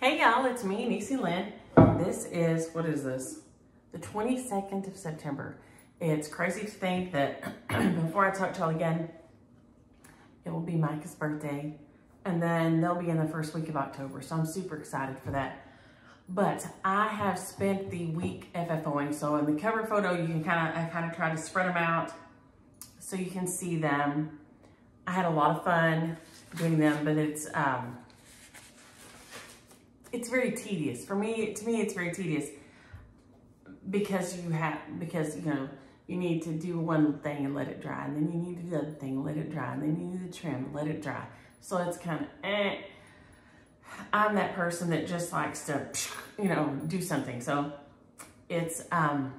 Hey y'all, it's me, Niecy Lynn. This is, what is this? The 22nd of September. It's crazy to think that before I talk to y'all again, it will be Micah's birthday, and then they'll be in the first week of October, so I'm super excited for that. But I have spent the week FFOing, so in the cover photo, you can I kind of try to spread them out so you can see them. I had a lot of fun doing them, but it's very tedious. To me, it's very tedious because you need to do one thing and let it dry, and then you need to do the other thing and let it dry, and then you need to trim and let it dry. So it's kind of I'm that person that just likes to, do something. So it's a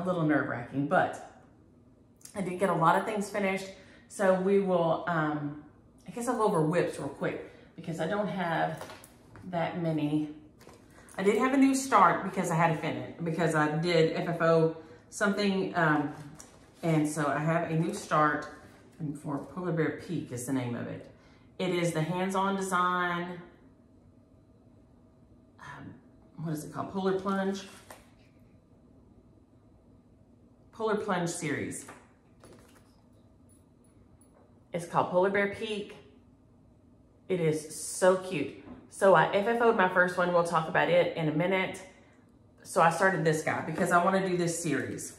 little nerve-wracking, but I did get a lot of things finished. So we will, I guess I'll go over whips real quick because I don't have that many. I did have a new start because I had to finish, because I did FFO something, and so I have a new start for Polar Bear Peak is the name of it. It is the hands-on design, what is it called? Polar Plunge series. It's called Polar Bear Peak. It is so cute. So I FFO'd my first one. We'll talk about it in a minute. So I started this guy because I want to do this series.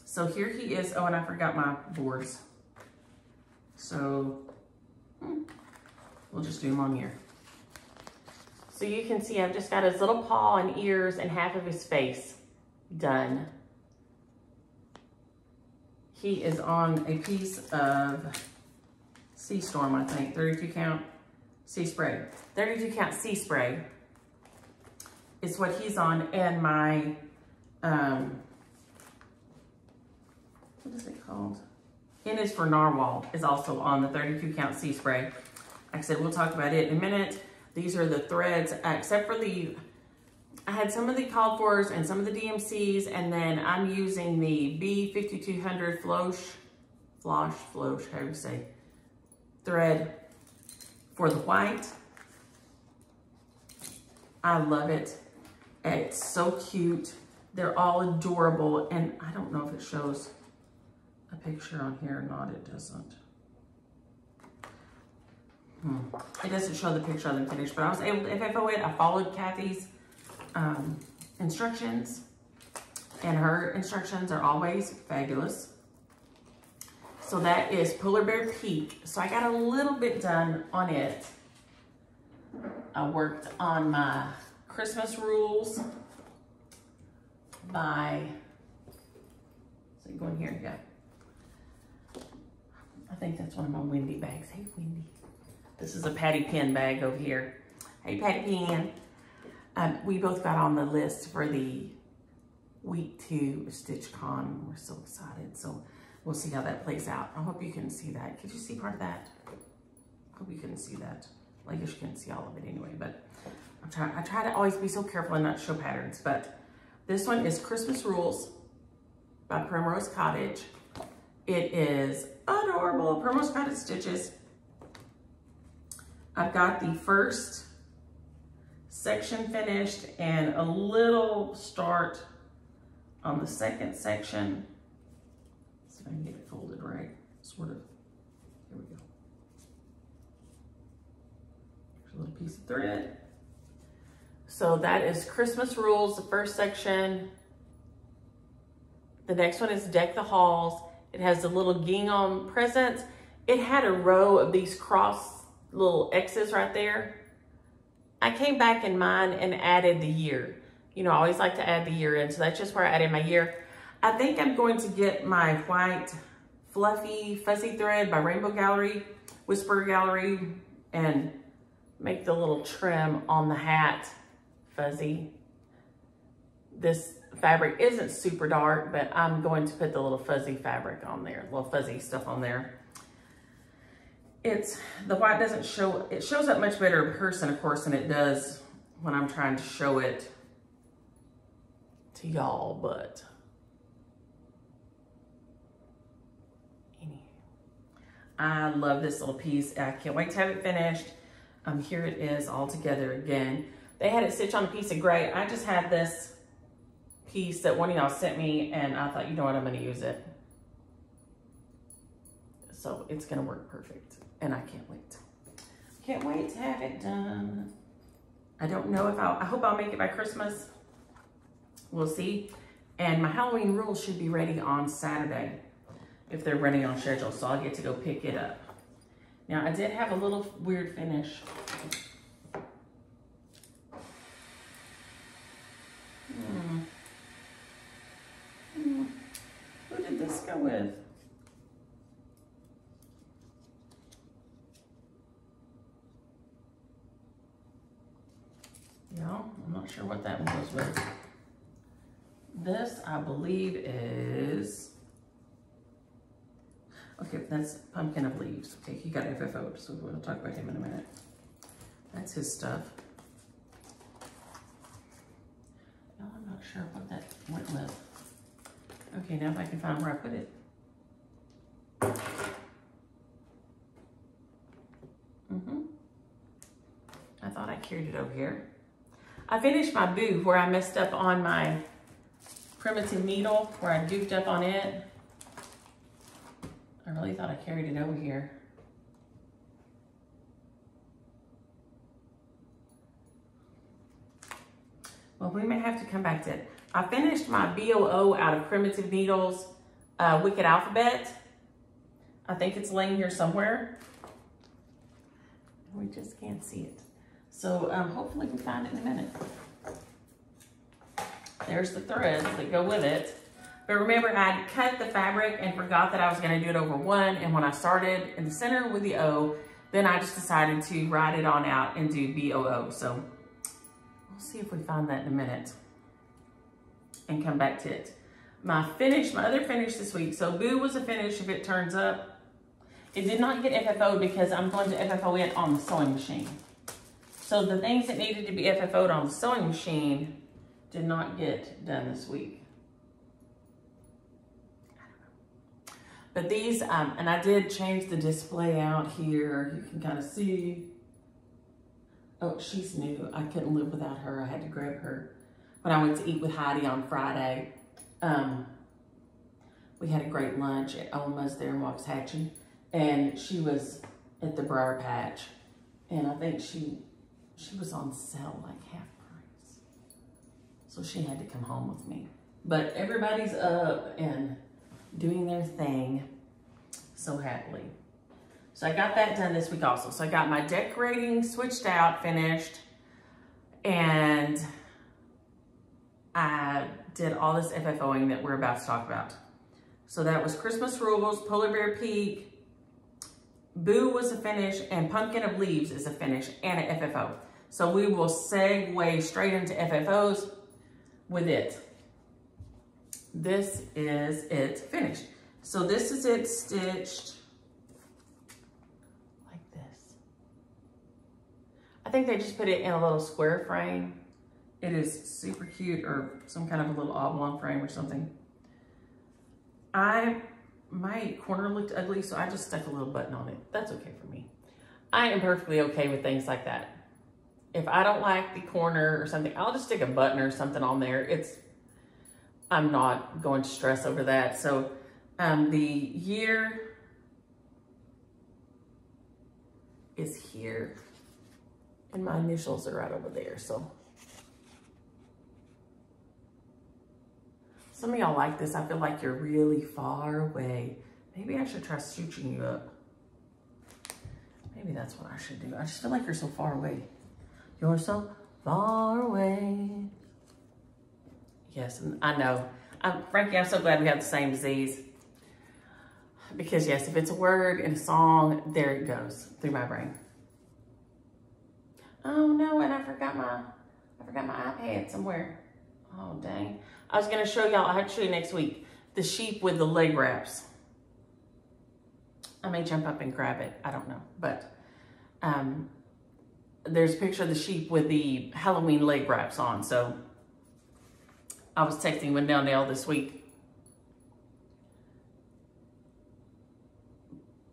So here he is. Oh, and I forgot my boards. So we'll just do him on here. So you can see I've just got his little paw and ears and half of his face done. He is on a piece of Sea Storm, I think, 32 count sea spray. 32 count sea spray is what he's on, and my, what is it called? N is for Narwhal is also on the 32 count sea spray. Like I said, we'll talk about it in a minute. These are the threads, except for I had some of the called fors and some of the DMCs, and then I'm using the B5200 Floss, however you say, thread for the white. I love it. It's so cute. They're all adorable, and I don't know if it shows a picture on here or not. It doesn't. It doesn't show the picture of them finished, but I was able to FFO it. I followed Kathy's instructions, and her instructions are always fabulous. So that is Polar Bear Peak. So I got a little bit done on it. I worked on my Christmas rules by, so go in here, yeah. I think that's one of my Wendy bags. Hey, Wendy. This is a Patty Pen bag over here. Hey, Patty Pen. We both got on the list for the week 2 StitchCon. We're so excited. So we'll see how that plays out. I hope you can see that. Could you see part of that? I hope you couldn't see that. Well, I guess you couldn't see all of it anyway, but I try to always be so careful and not show patterns. But this one is Christmas Rules by Primrose Cottage. It is adorable. Primrose Cottage stitches. I've got the first section finished and a little start on the second section. See if I can get it folded right, sort of. Here we go. There's a little piece of thread. So that is Christmas Rules, the first section. The next one is Deck the Halls. It has the little gingham presents. It had a row of these cross little X's right there. I came back in mine and added the year. I always like to add the year in, so that's just where I added my year. I think I'm going to get my white fluffy fuzzy thread by Rainbow Gallery, Whisper Gallery, and make the little trim on the hat fuzzy. This fabric isn't super dark, but I'm going to put the little fuzzy fabric on there, little fuzzy stuff on there. The white doesn't show, it shows up much better in person, of course, than it does when I'm trying to show it to y'all, but anyway. I love this little piece. I can't wait to have it finished. Here it is all together again. They had it stitched on a piece of gray. I just had this piece that one of y'all sent me, and I thought, you know what, I'm gonna use it. So it's gonna work perfect, and I can't wait. Can't wait to have it done. I don't know if I hope I'll make it by Christmas. We'll see. And my Halloween rules should be ready on Saturday if they're running on schedule, so I'll get to go pick it up. Now, I did have a little weird finish. Who did this go with? No, I'm not sure what that one goes with. This, I believe, is... Okay, that's Pumpkin of Leaves. Okay, he got FFO, so we'll talk about him in a minute. That's his stuff. No, I'm not sure what that went with. Okay, now if I can find where I put it. I thought I carried it over here. I finished my Boo where I messed up on my primitive needle, where I goofed up on it. I really thought I carried it over here. Well, we may have to come back to it. I finished my BOO out of Primitive Needles Wicked Alphabet. I think it's laying here somewhere. We just can't see it. So hopefully we find it in a minute. There's the threads that go with it. But remember, I cut the fabric and forgot that I was gonna do it over one. And when I started in the center with the O, then I just decided to write it on out and do BOO. So we'll see if we find that in a minute and come back to it. My other finish this week. So Boo was a finish if it turns up. It did not get FFO'd because I'm going to FFO it on the sewing machine. So the things that needed to be FFO'd on the sewing machine did not get done this week. But these, and I did change the display out here. You can kind of see. Oh, she's new. I couldn't live without her. I had to grab her when I went to eat with Heidi on Friday. We had a great lunch at Oma's there in Waxahachie, and she was at the Briar Patch, and I think she was on sale like half price. So she had to come home with me. But everybody's up and doing their thing so happily. So I got that done this week also. So I got my decorating switched out, finished, and I did all this FFOing that we're about to talk about. So that was Christmas Rules, Polar Bear Peak, Boo was a finish, and Pumpkin of Leaves is a finish and an FFO. So we will segue straight into FFOs with it. This is it finished. So this is it stitched like this. I think they just put it in a little square frame. It is super cute, or some kind of a little oblong frame or something. My corner looked ugly, so I just stuck a little button on it. That's okay for me. I am perfectly okay with things like that. If I don't like the corner or something, I'll just stick a button or something on there. I'm not going to stress over that. So the year is here, and my initials are right over there. So some of y'all like this. I feel like you're really far away. Maybe I should try scooching you up. Maybe that's what I should do. I just feel like you're so far away. You're so far away. Yes, and I know. Frankie, I'm so glad we have the same disease. Because yes, if it's a word in a song, there it goes through my brain. Oh no, and I forgot my iPad somewhere. Oh dang. I was gonna show y'all, I'll have to show you next week, the sheep with the leg wraps. I may jump up and grab it, I don't know. But there's a picture of the sheep with the Halloween leg wraps on. So I was texting Wendell this week.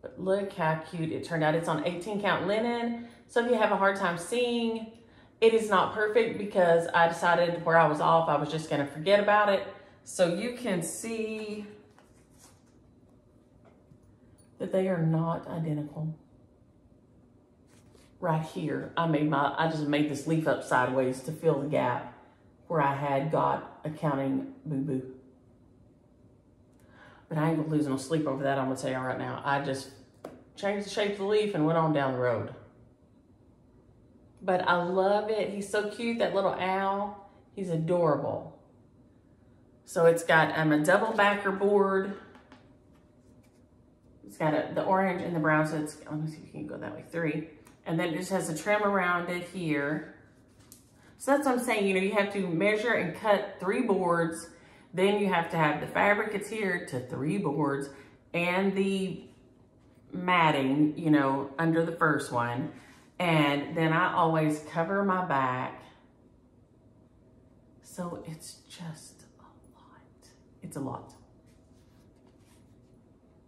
But look how cute it turned out. It's on 18 count linen. So if you have a hard time seeing, it is not perfect because I decided where I was off, I was just gonna forget about it. So you can see that they are not identical. Right here, I just made this leaf up sideways to fill the gap where I had got a counting boo-boo. But I ain't gonna lose no sleep over that, I'm gonna tell you right now. I just changed the shape of the leaf and went on down the road. But I love it. He's so cute, that little owl. He's adorable. So it's got a double backer board. It's got the orange and the brown, so it's, let me see if you can go that way, 3. And then it just has a trim around it here. So that's what I'm saying, you know, you have to measure and cut 3 boards. Then you have to have the fabric adhered to 3 boards and the matting, you know, under the first one. And then I always cover my back. So it's just a lot. It's a lot.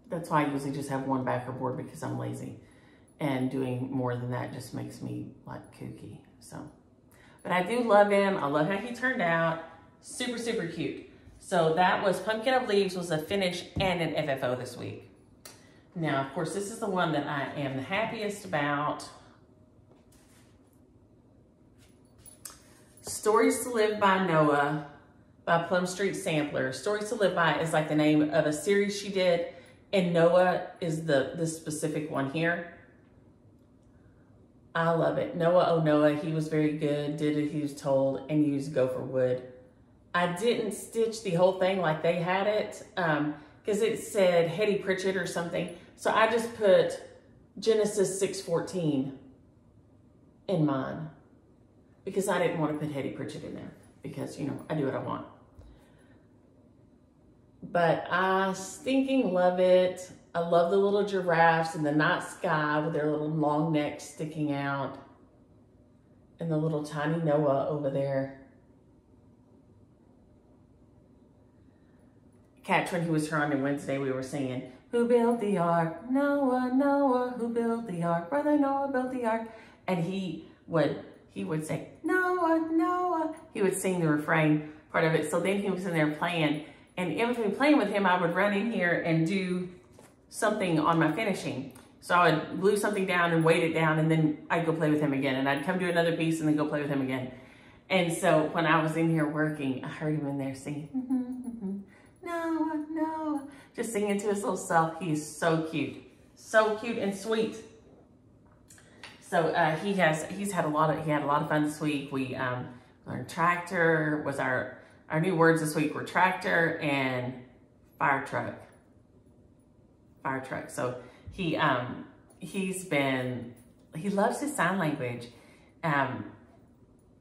That's why I usually just have 1 backer board because I'm lazy. And doing more than that just makes me like kooky, so. But I do love him. I love how he turned out. Super, super cute. So that was Pumpkin of Leaves, was a finish and an FFO this week. Now, of course, this is the one that I am the happiest about. Stories to Live by Noah by Plum Street Sampler. Stories to Live by is like the name of a series she did, and Noah is the specific one here. I love it. Noah, oh Noah, he was very good, did as he was told, and used gopher wood. I didn't stitch the whole thing like they had it, because it said Hetty Pritchett or something. So I just put Genesis 6:14 in mine, because I didn't want to put Hetty Pritchett in there, because, you know, I do what I want. But I stinking love it. I love the little giraffes in the night sky with their little long necks sticking out. And the little tiny Noah over there. Catch, when he was here on Wednesday, we were singing, who built the ark? Noah, Noah, who built the ark? Brother Noah built the ark. And he would say, Noah, Noah. He would sing the refrain part of it. So then he was in there playing. And in between playing with him, I would run in here and do something on my finishing. So I would glue something down and weight it down, and then I'd go play with him again. And I'd come do another piece and then go play with him again. And so when I was in here working, I heard him in there singing, Noah, Noah, just singing to his little self. He's so cute and sweet. So he had a lot of fun this week. We learned tractor. Was our new words this week were tractor and fire truck. Fire truck. So he loves his sign language.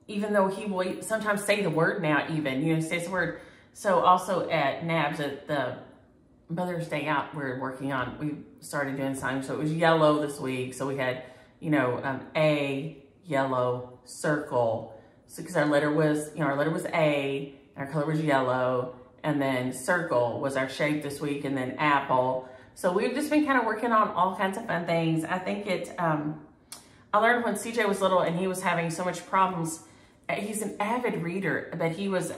Even though he will sometimes say the word now, even, you know, he says the word. So also at NABS, at the Mother's Day out we're working on, we started doing signs. So it was yellow this week. So we had, you know, A, yellow, circle. So because our letter was A, our color was yellow, and then circle was our shape this week, and then apple. So we've just been kind of working on all kinds of fun things. I think I learned when CJ was little and he was having so much problems. He's an avid reader, but he was,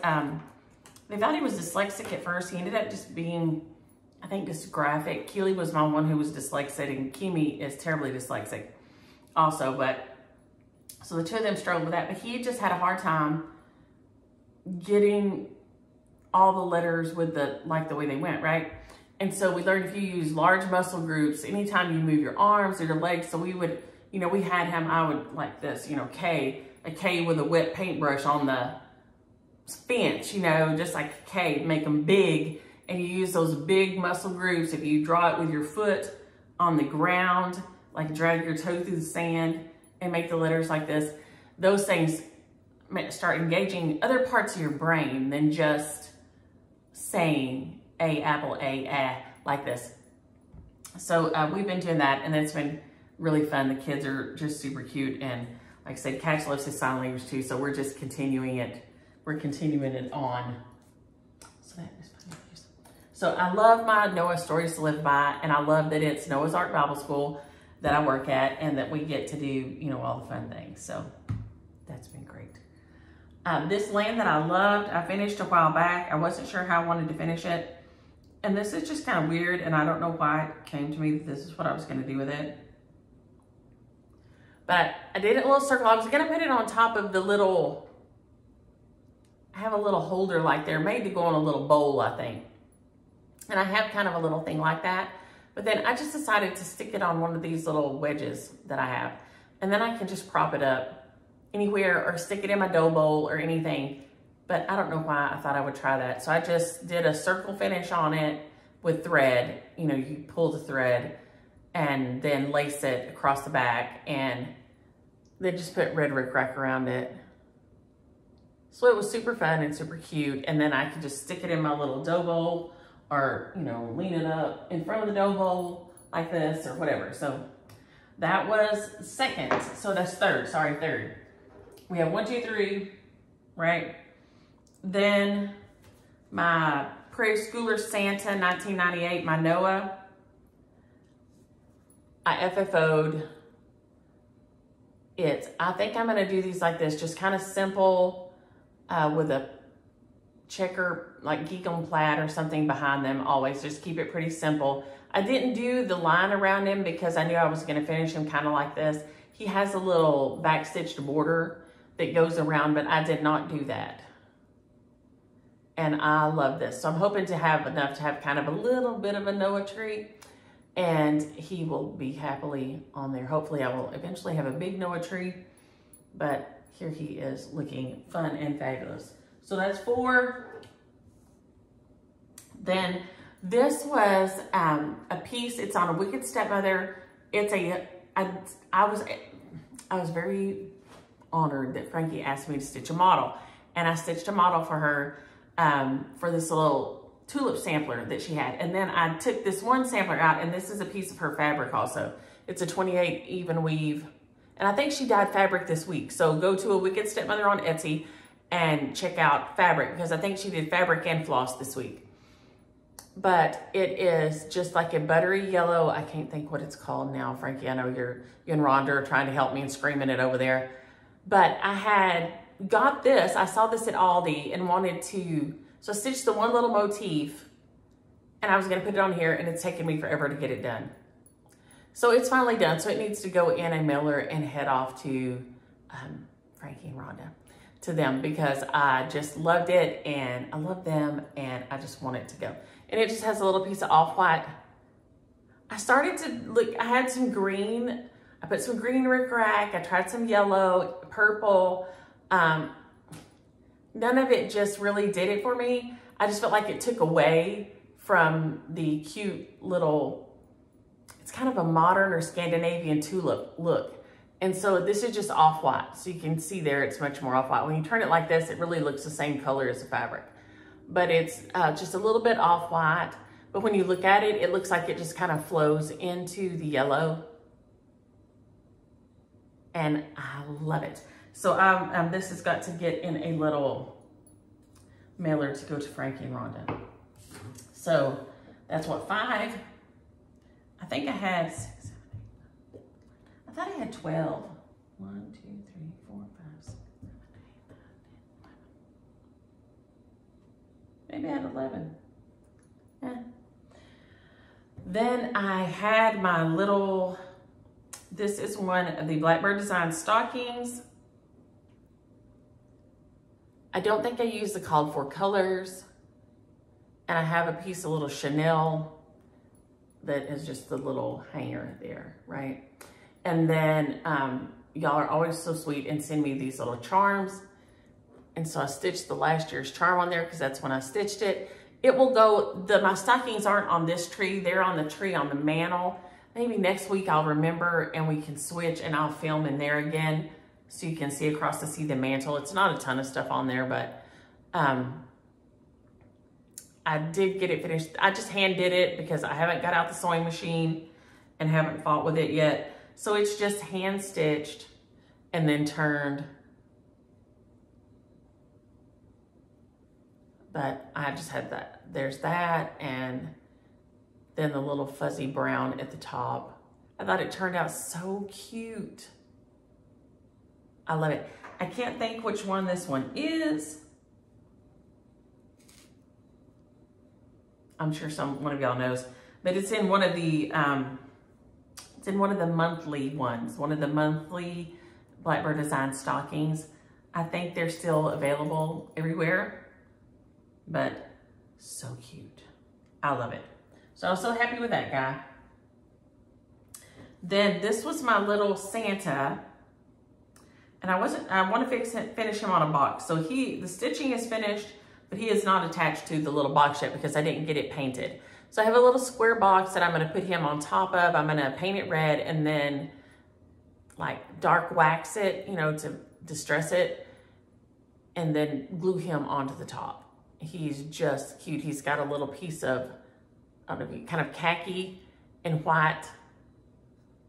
they thought he was dyslexic at first. He ended up just being, I think, dysgraphic. Keely was my one who was dyslexic, and Kimi is terribly dyslexic also. But so the two of them struggled with that, but he just had a hard time getting all the letters with the way they went, right? And so we learned if you use large muscle groups, anytime you move your arms or your legs, so we would, you know, we had him, I would like this, you know, a K with a wet paintbrush on the fence, you know, just like a K, make them big. And you use those big muscle groups. If you draw it with your foot on the ground, like drag your toe through the sand and make the letters like this, those things start engaging other parts of your brain than just saying A, apple, like this. So we've been doing that, and it's been really fun. The kids are just super cute, and like I said, Catch loves his sign language too, so we're just continuing it. We're continuing it on. So that is fun. So I love my Noah Stories to Live By, and I love that it's Noah's Ark Bible School that I work at, and that we get to do, you know, all the fun things. So that's been great. This land that I loved, I finished a while back. I wasn't sure how I wanted to finish it. And this is just kind of weird, and I don't know why it came to me that this is what I was going to do with it. But I did a little circle. I was going to put it on top of the little, I have a little holder like there, made to go on a little bowl, I think. And I have kind of a little thing like that. But then I just decided to stick it on one of these little wedges that I have. And then I can just prop it up anywhere or stick it in my dough bowl or anything. But I don't know why I thought I would try that. So I just did a circle finish on it with thread. You know, you pull the thread and then lace it across the back, and then just put red rickrack around it. So it was super fun and super cute. And then I could just stick it in my little dough bowl, or, you know, lean it up in front of the dough bowl like this or whatever. So that was second. So that's third, sorry, third. We have 1, 2, 3, right? Then my Prairie Schooler Santa 1998, my Noah, I FFO'd it. I think I'm gonna do these like this, just kind of simple with a checker, like geekum plaid or something behind them always. Just keep it pretty simple. I didn't do the line around him because I knew I was gonna finish him kind of like this. He has a little back stitched border that goes around, but I did not do that. And I love this. So I'm hoping to have enough to have kind of a little bit of a Noah tree, and he will be happily on there. Hopefully I will eventually have a big Noah tree, but here he is looking fun and fabulous. So that's 4. Then this was a piece, it's on a Wicked Stepmother. It's I was very honored that Frankie asked me to stitch a model, and I stitched a model for her for this little tulip sampler that she had. And then I took this one sampler out, and this is a piece of her fabric also. It's a 28 even weave, and I think she dyed fabric this week. So go to a Wicked Stepmother on Etsy and check out fabric, because I think she did fabric and floss this week. But it is just like a buttery yellow. I can't think what it's called now, Frankie. I know you and Rhonda are trying to help me and screaming it over there. But I had got this, I saw this at Aldi and wanted to, so I stitched the one little motif, and I was gonna put it on here, and it's taken me forever to get it done. So it's finally done. So it needs to go in a mailer and head off to Frankie and Rhonda, to them, because I just loved it, and I love them, and I just want it to go. And it just has a little piece of off-white. I started to look, I had some green, I put some green rickrack, I tried some yellow, purple. None of it just really did it for me. I just felt like it took away from the cute little, it's kind of a modern or Scandinavian tulip look. And so this is just off-white. So you can see there, it's much more off-white. When you turn it like this, it really looks the same color as the fabric. But it's just a little bit off-white. But when you look at it, it looks like it just kind of flows into the yellow. And I love it. So this has got to get in a little mailer to go to Frankie and Rhonda. So that's what, 5. I think I had 6, 7, 8, 9. I thought I had 12. 1, 2, 3, 4, 5, 6, 7, 8, 9, 10, 11. Maybe I had 11. Yeah. Then I had my little, this is one of the Blackbird Design stockings. I don't think I used the called for colors. And I have a piece of little Chanel that is just the little hanger there, right? And then y'all are always so sweet and send me these little charms. And so I stitched the last year's charm on there because that's when I stitched it. It will go, my stockings aren't on this tree, they're on the tree on the mantle. Maybe next week I'll remember and we can switch and I'll film in there again so you can see across to see the mantle. It's not a ton of stuff on there, but I did get it finished. I just hand did it because I haven't got out the sewing machine and haven't fought with it yet. So it's just hand stitched and then turned. But I just had that there's that, and then the little fuzzy brown at the top. I thought it turned out so cute. I love it. I can't think which one this one is. I'm sure one of y'all knows, but it's in one of the monthly ones, one of the monthly Blackbird Design stockings. I think they're still available everywhere, but so cute. I love it. So I was so happy with that guy. Then this was my little Santa, and I want to finish him on a box. So the stitching is finished, but he is not attached to the little box yet because I didn't get it painted. So I have a little square box that I'm going to put him on top of. I'm going to paint it red and then like dark wax it, you know, to distress it, and then glue him onto the top. He's just cute. He's got a little piece of, I don't know, kind of khaki and white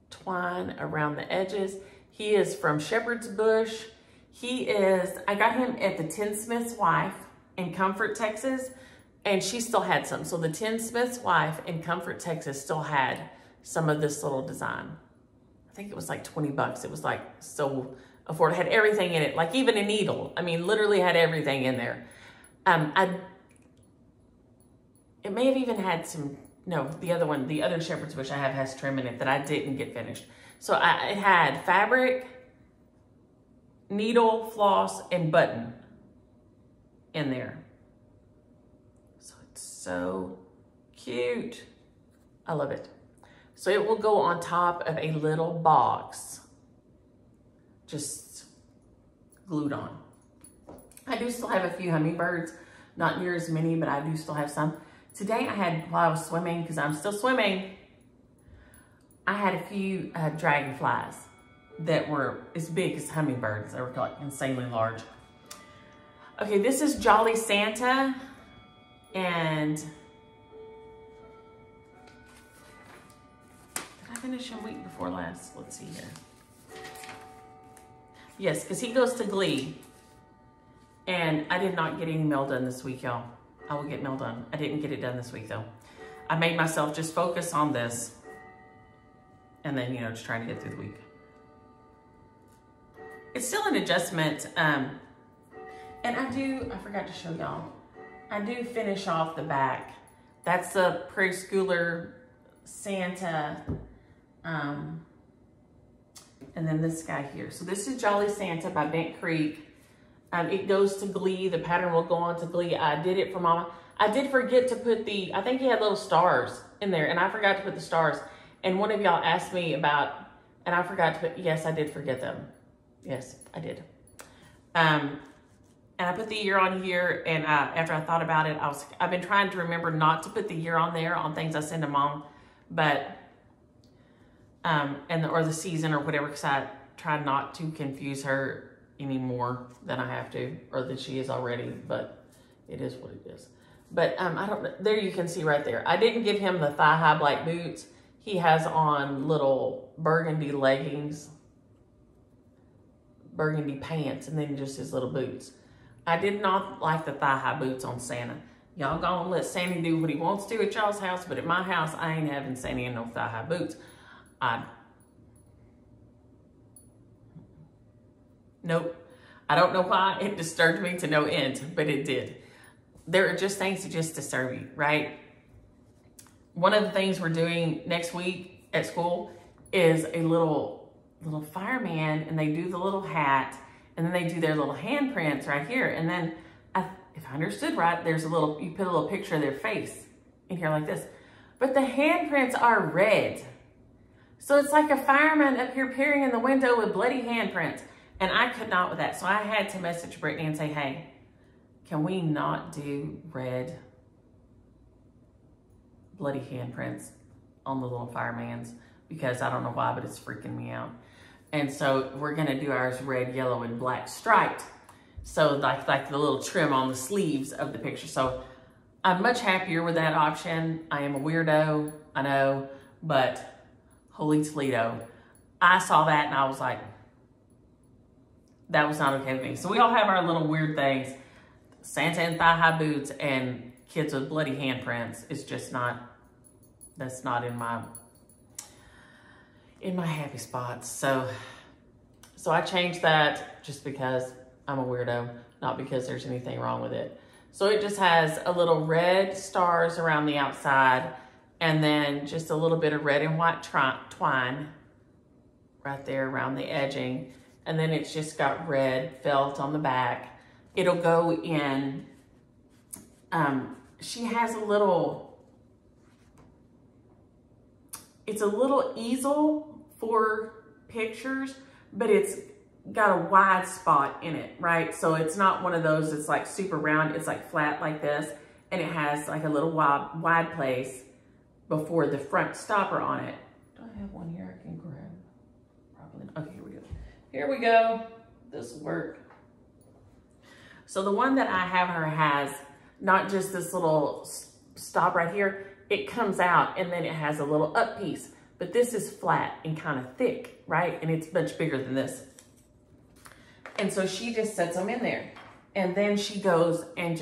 twine around the edges. He is from Shepherd's Bush. I got him at the Tinsmith's Wife in Comfort, Texas, and she still had some. So the Tinsmith's Wife in Comfort, Texas still had some of this little design. I think it was like 20 bucks. It was like so affordable. It had everything in it, like even a needle. I mean, literally had everything in there. It may have even had some, no, the other Shepherd's Bush I have has trim in it that I didn't get finished. So it had fabric, needle, floss, and button in there. So it's so cute. I love it. So it will go on top of a little box, just glued on. I do still have a few hummingbirds, not near as many, but I do still have some. Today while I was swimming, because I'm still swimming, I had a few dragonflies that were as big as hummingbirds. They were like insanely large. Okay, this is Jolly Santa, and did I finish him week before last? Let's see here. Yes, because he goes to Glee, and I did not get any mail done this week, y'all. I will get mail done. I didn't get it done this week, though. I made myself just focus on this, and then, you know, just trying to get through the week. It's still an adjustment, and I forgot to show y'all, I do finish off the back. That's the Prairie Schooler Santa, and then this guy here. So this is Jolly Santa by Bent Creek. It goes to Glee. The pattern will go on to Glee. I did it for Mama. I did forget to put I think he had little stars in there, and I forgot to put the stars. And one of y'all asked me about, and I forgot to put, yes, I did forget them. Yes, I did. And I put the year on here, and after I thought about it, I've been trying to remember not to put the year on there on things I send to Mom, but, or the season or whatever, because I try not to confuse her any more than I have to, or than she is already, but it is what it is. But I don't know, there you can see right there. I didn't give him the thigh-high black boots. He has on little burgundy leggings, burgundy pants, and then just his little boots. I did not like the thigh-high boots on Santa. Y'all gonna let Santa do what he wants to at y'all's house, but at my house, I ain't having Santa in no thigh-high boots. Nope. I don't know why it disturbed me to no end, but it did. There are just things that just disturb you, right? One of the things we're doing next week at school is a little fireman, and they do the little hat, and then they do their little handprints right here. And then, if I understood right, you put a little picture of their face in here like this. But the handprints are red. So it's like a fireman up here peering in the window with bloody handprints. And I could not with that. So I had to message Brittany and say, hey, can we not do red bloody handprints on the little firemans? Because I don't know why, but it's freaking me out. And so we're gonna do ours red, yellow, and black striped. So like the little trim on the sleeves of the picture. So I'm much happier with that option. I am a weirdo, I know, but holy Toledo. I saw that and I was like, that was not okay with me. So we all have our little weird things. Santa and thigh-high boots and kids with bloody handprints is just not, that's not in my happy spots. So I changed that just because I'm a weirdo, not because there's anything wrong with it. So it just has a little red stars around the outside, and then just a little bit of red and white twine right there around the edging. And then it's just got red felt on the back. It'll go in, she has a little, it's a little easel for pictures, but it's got a wide spot in it, right? So it's not one of those that's like super round, it's like flat like this, and it has like a little wide place before the front stopper on it. Do I have one here I can grab? Probably not. Okay, here we go. Here we go. This will work. So the one that I have her has not just this little stop right here, it comes out and then it has a little up piece, but this is flat and kind of thick, right? And it's much bigger than this. And so she just sets them in there. And then she goes and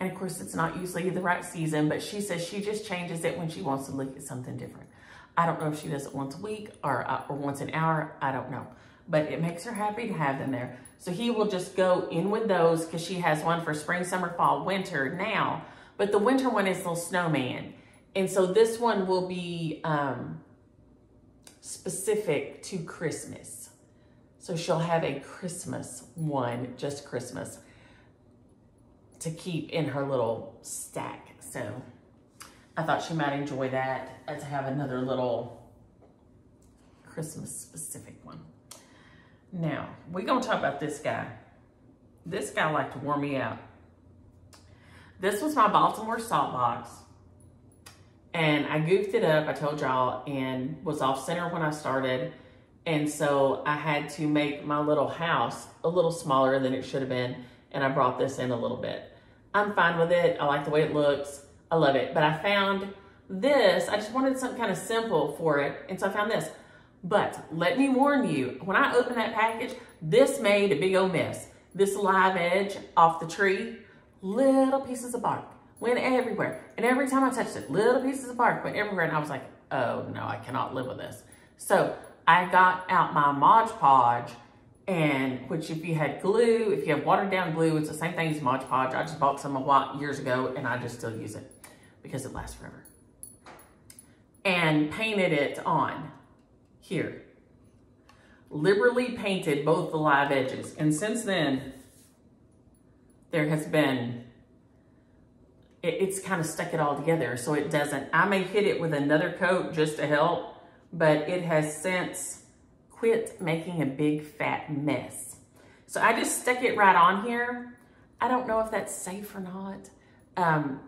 and of course it's not usually the right season, but she says she just changes it when she wants to look at something different. I don't know if she does it once a week or once an hour, I don't know. But it makes her happy to have them there. So he will just go in with those because she has one for spring, summer, fall, winter now. But the winter one is little snowman. And so this one will be specific to Christmas. So she'll have a Christmas one, just Christmas, to keep in her little stack. So I thought she might enjoy that, to have another little Christmas specific one. Now, we're going to talk about this guy. This guy liked to warm me out. This was my Baltimore salt box. And I goofed it up, I told y'all, and was off center when I started. And so I had to make my little house a little smaller than it should have been. And I brought this in a little bit. I'm fine with it. I like the way it looks. I love it. But I found this. I just wanted something kind of simple for it. And so I found this. But let me warn you, when I opened that package, this made a big old mess. This live edge off the tree, little pieces of bark went everywhere. And every time I touched it, little pieces of bark went everywhere. And I was like, oh no, I cannot live with this. So I got out my Mod Podge, and which if you had glue, if you have watered down glue, it's the same thing as Mod Podge. I just bought some a while years ago and I just still use it because it lasts forever. And painted it on here. Liberally painted both the live edges. And since then, there has been, it's kind of stuck it all together. So it doesn't, I may hit it with another coat just to help, but it has since quit making a big fat mess. So I just stuck it right on here. I don't know if that's safe or not.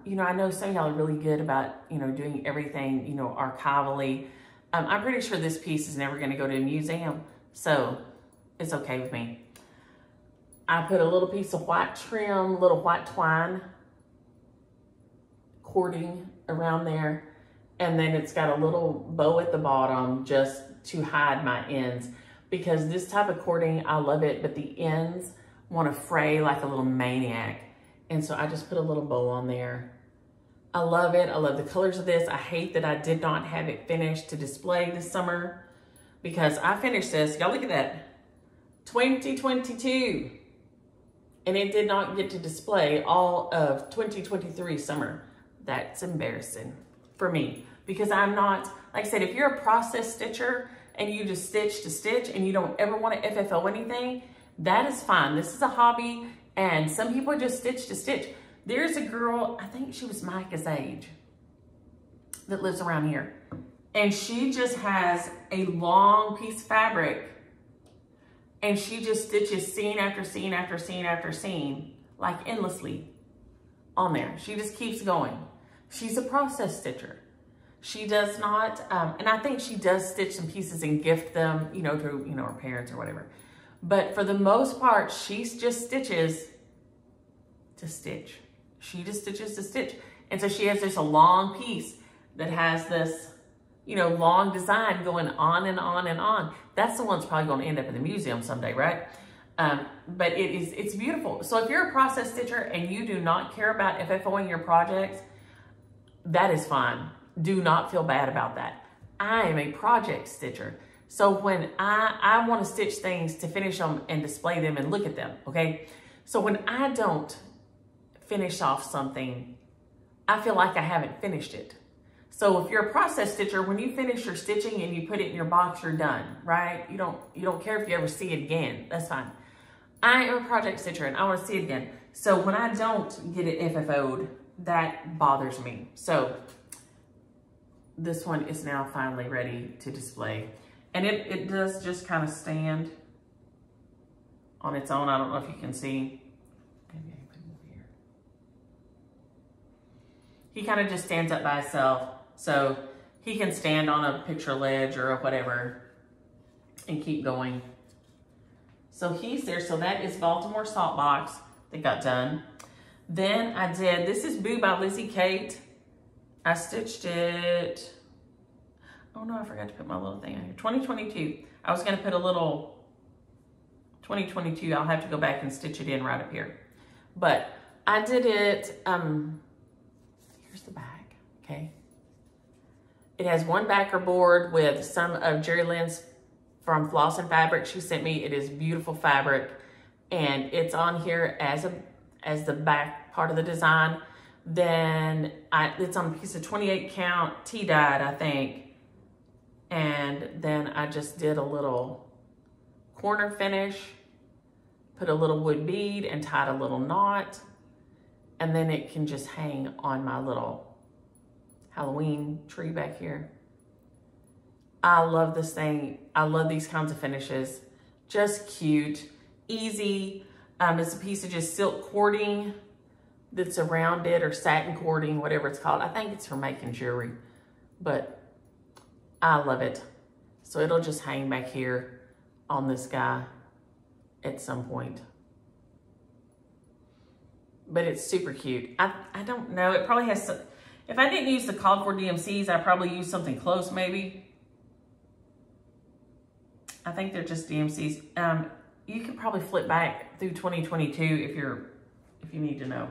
You know, I know some of y'all are really good about, you know, doing everything, you know, archivally. I'm pretty sure this piece is never going to go to a museum, so it's okay with me. I put a little piece of white trim, little white twine cording around there, and then it's got a little bow at the bottom just to hide my ends, because this type of cording, I love it, but the ends want to fray like a little maniac, and so I just put a little bow on there. I love it. I love the colors of this. I hate that I did not have it finished to display this summer, because I finished this, y'all look at that, 2022. And it did not get to display all of 2023 summer. That's embarrassing for me, because I'm not, like I said, if you're a process stitcher and you just stitch to stitch and you don't ever want to FFO anything, that is fine. This is a hobby, and some people just stitch to stitch. There's a girl, I think she was Micah's age, that lives around here. And she just has a long piece of fabric, and she just stitches scene after scene after scene after scene, like endlessly on there. She just keeps going. She's a process stitcher. She does not, and I think she does stitch some pieces and gift them, you know, to, you know, her parents or whatever. But for the most part, she just stitches to stitch. She just stitches to stitch. And so she has just a long piece that has this, you know, long design going on and on and on. That's the one that's probably going to end up in the museum someday, right? But it's beautiful. So if you're a process stitcher and you do not care about FFOing your projects, that is fine. Do not feel bad about that. I am a project stitcher. So when I want to stitch things to finish them and display them and look at them, okay? So when I don't finish off something, I feel like I haven't finished it. So if you're a process stitcher, when you finish your stitching and you put it in your box, you're done, right? You don't care if you ever see it again. That's fine. I am a project stitcher and I want to see it again. So when I don't get it FFO'd, that bothers me. So this one is now finally ready to display. And it does just kind of stand on its own. I don't know if you can see. Maybe I can put him over here. He kind of just stands up by himself. So he can stand on a picture ledge or whatever and keep going. So he's there. So that is Baltimore Salt Box that got done. Then I did, this is Boo by Lizzie Kate. I stitched it. Oh no, I forgot to put my little thing on here. 2022. I was going to put a little 2022. I'll have to go back and stitch it in right up here. But I did it, here's the back, okay? It has one backer board with some of Jerry Lynn's from Floss and Fabric. She sent me, it is beautiful fabric. And it's on here as the back part of the design. Then it's on a piece of 28 count tea-dyed, I think. And then I just did a little corner finish, put a little wood bead and tied a little knot. And then it can just hang on my little Halloween tree back here. I love this thing. I love these kinds of finishes. Just cute, easy. It's a piece of just silk cording that's around it, or satin cording, whatever it's called. I think it's for making jewelry, but I love it. So it'll just hang back here on this guy at some point. But it's super cute. I don't know, it probably has some, if I didn't use the called for DMCs, I probably used something close maybe. I think they're just DMCs. You could probably flip back through 2022 if you need to know.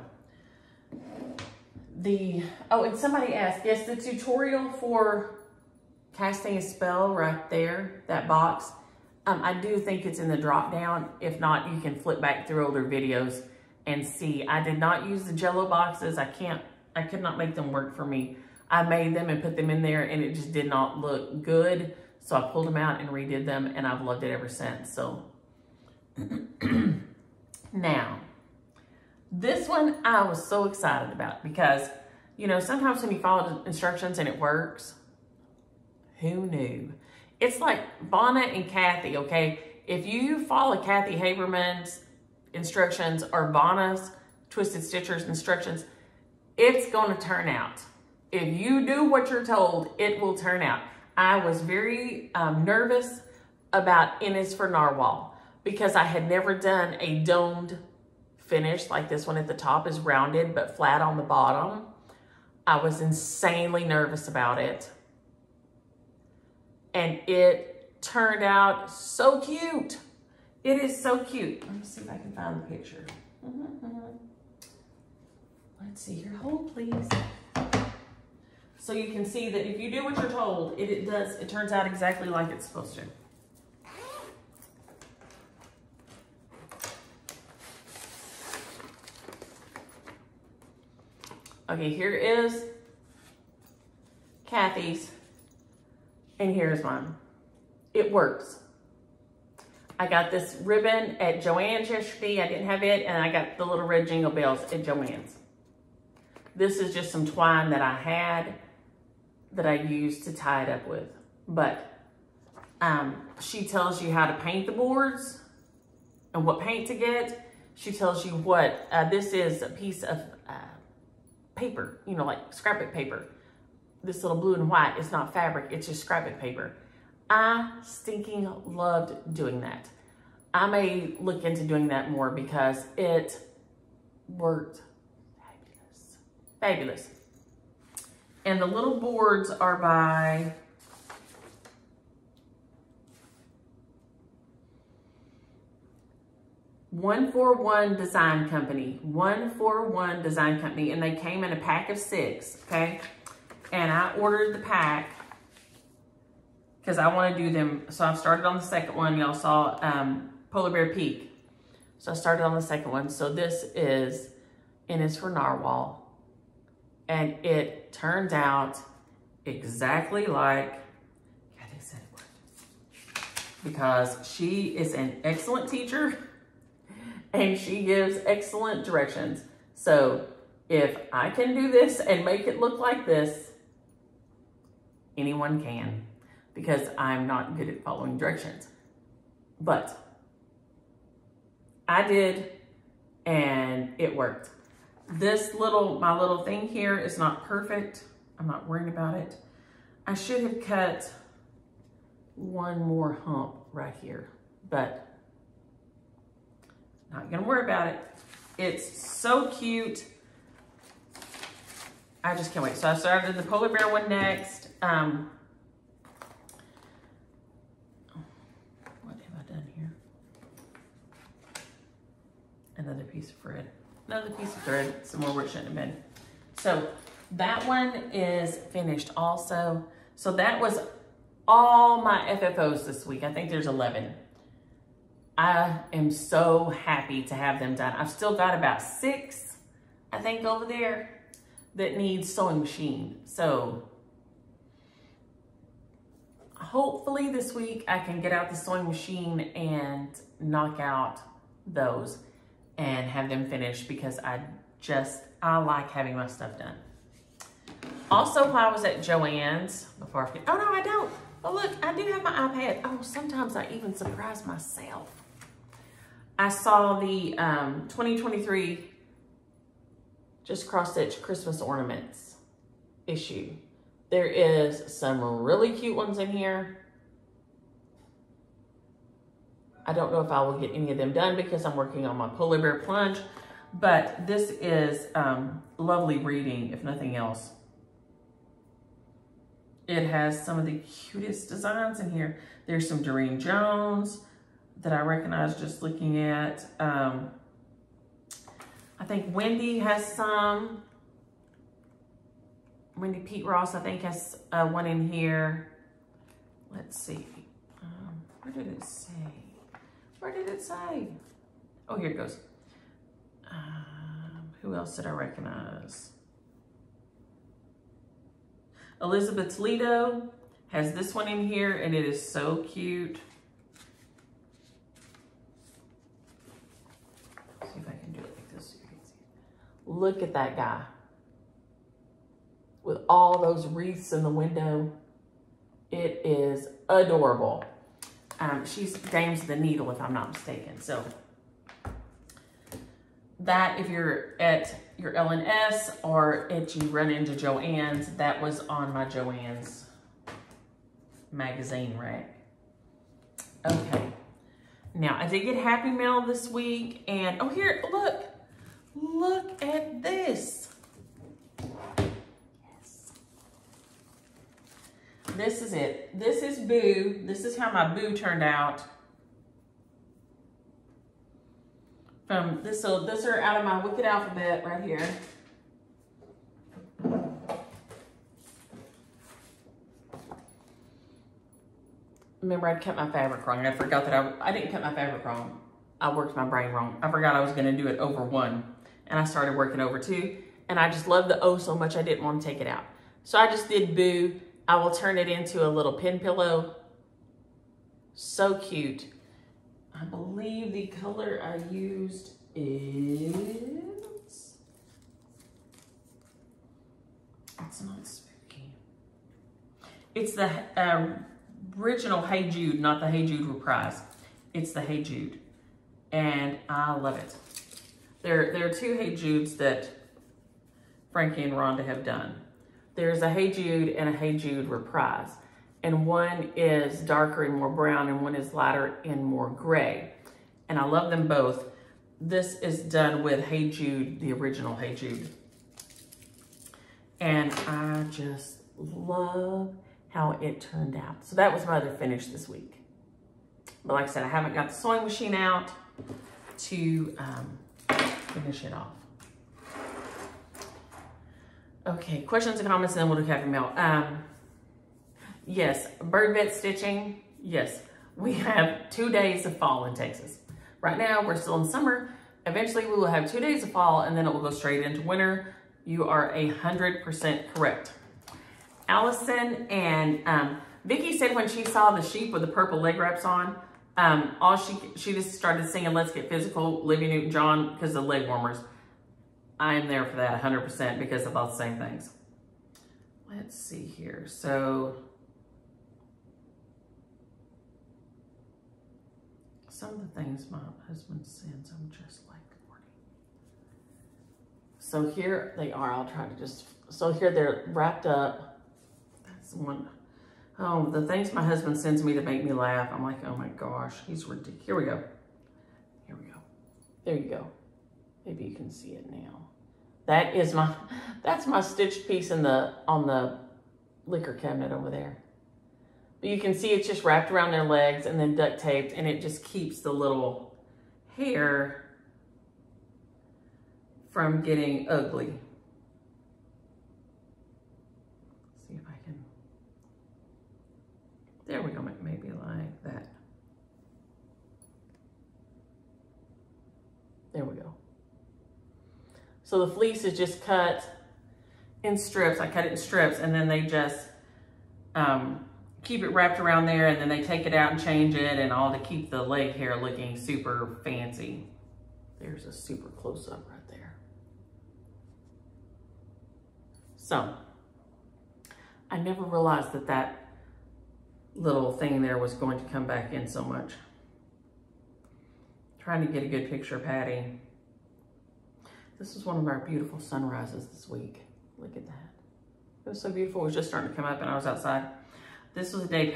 Oh, and somebody asked, yes, the tutorial for casting a spell right there, that box, I do think it's in the drop down. If not, you can flip back through older videos and see. I did not use the Jello boxes. I could not make them work for me. I made them and put them in there and it just did not look good. So I pulled them out and redid them and I've loved it ever since. So now, this one I was so excited about because, you know, sometimes when you follow the instructions and it works, who knew? It's like Bonnet and Kathy, okay? If you follow Kathy Haberman's instructions or Bonna's Twisted Stitchers instructions, it's going to turn out. If you do what you're told, it will turn out. I was very nervous about N is for Narwhal because I had never done a domed finish like this one at the top is rounded but flat on the bottom. I was insanely nervous about it. And it turned out so cute. It is so cute. Let me see if I can find the picture. Let's see here. Hold, please. So you can see that if you do what you're told, it turns out exactly like it's supposed to. Okay, here is Kathy's, and here's mine. It works. I got this ribbon at Joann's yesterday. I didn't have it, and I got the little red jingle bells at Joann's. This is just some twine that I had that I used to tie it up with. But she tells you how to paint the boards and what paint to get. She tells you what, this is a piece of paper, you know, like scrapbook paper. This little blue and white is not fabric, it's just scrapbook paper. I stinking loved doing that. I may look into doing that more because it worked fabulous. Fabulous. And the little boards are by 141 Design Company. 141 Design Company. And they came in a pack of 6, okay? And I ordered the pack because I want to do them. So I started on the second one. Y'all saw Polar Bear Peak. So I started on the second one. So this is, and it's for Narwhal. And it turns out exactly like, yeah, they said it would. Because she is an excellent teacher and she gives excellent directions. So if I can do this and make it look like this, anyone can, because I'm not good at following directions. But I did, and it worked. This my little thing here is not perfect. I'm not worried about it. I should have cut one more hump right here, but not gonna worry about it. It's so cute. I just can't wait. So I started the Polar Bear one next. What have I done here? Another piece of thread. Another piece of thread, somewhere where it shouldn't have been. So that one is finished also. So that was all my FFOs this week. I think there's 11. I am so happy to have them done. I've still got about 6, I think, over there that need sewing machine. So hopefully this week I can get out the sewing machine and knock out those and have them finished, because I like having my stuff done. Also, while I was at Joann's, before I forget, oh no, I don't. Oh look, I do have my iPad. Oh, sometimes I even surprise myself. I saw the 2023 Just Cross Stitch Christmas Ornaments issue. There is some really cute ones in here. I don't know if I will get any of them done because I'm working on my Polar Bear Plunge, but this is lovely reading, if nothing else. It has some of the cutest designs in here. There's some Doreen Jones that I recognize just looking at. I think Wendy has some. Wendy Pete Ross, I think, has one in here. Let's see. Where did it say? Where did it say? Oh, here it goes. Who else did I recognize? Elizabeth Toledo has this one in here, and it is so cute. Let's see if I can do it like this so you can see. Look at that guy with all those wreaths in the window. It is adorable. She's Dames the Needle, if I'm not mistaken. So that, if you're at your L&S or if you run into Joann's, that was on my Joann's magazine rack. Okay. Now, I did get Happy Mail this week, and oh, here, look. Look at this. Yes. This is it. This is Boo. This is how my Boo turned out. From this are out of my Wicked Alphabet right here. Remember, I cut my fabric wrong. I forgot that I didn't cut my fabric wrong. I worked my brain wrong. I forgot I was going to do it over 1, and I started working over 2, and I just love the O so much I didn't want to take it out. So I just did Boo. I will turn it into a little pin pillow. So cute. I believe the color I used is, it's not spooky. It's the original Hey Jude, not the Hey Jude reprise. It's the Hey Jude, and I love it. There are 2 Hey Judes that Frankie and Rhonda have done. There's a Hey Jude and a Hey Jude reprise, and one is darker and more brown, and one is lighter and more gray. And I love them both. This is done with Hey Jude, the original Hey Jude. And I just love how it turned out. So that was my other finish this week. But like I said, I haven't got the sewing machine out. to finish it off. Okay, questions and comments, and then we'll do happy mail. Yes, bird vet stitching. Yes, we have 2 days of fall in Texas. Right now, we're still in summer. Eventually, we will have 2 days of fall, and then it will go straight into winter. You are 100% correct. Allison and Vicky said when she saw the sheep with the purple leg wraps on, she just started singing "Let's Get Physical," Olivia Newton-John, because of leg warmers. I am there for that 100% because of all the same things. Let's see here. So some of the things my husband sends, I'm just like, Lordy. So here they are. I'll try to just, so here they're wrapped up. That's one. Oh, the things my husband sends me to make me laugh. I'm like, oh my gosh, he's ridiculous. Here we go. Here we go. There you go. Maybe you can see it now. That is that's my stitched piece on the liquor cabinet over there. But you can see it's just wrapped around their legs and then duct taped, and it just keeps the little hair from getting ugly. Let's see if I can. There we go, maybe like that. There we go. So the fleece is just cut in strips. I cut it in strips, and then they just keep it wrapped around there, and then they take it out and change it and all to keep the leg hair looking super fancy. There's a super close-up right there. So I never realized that that little thing there was going to come back in so much. Trying to get a good picture of Patty. This is one of our beautiful sunrises this week. Look at that. It was so beautiful. It was just starting to come up and I was outside. This was the day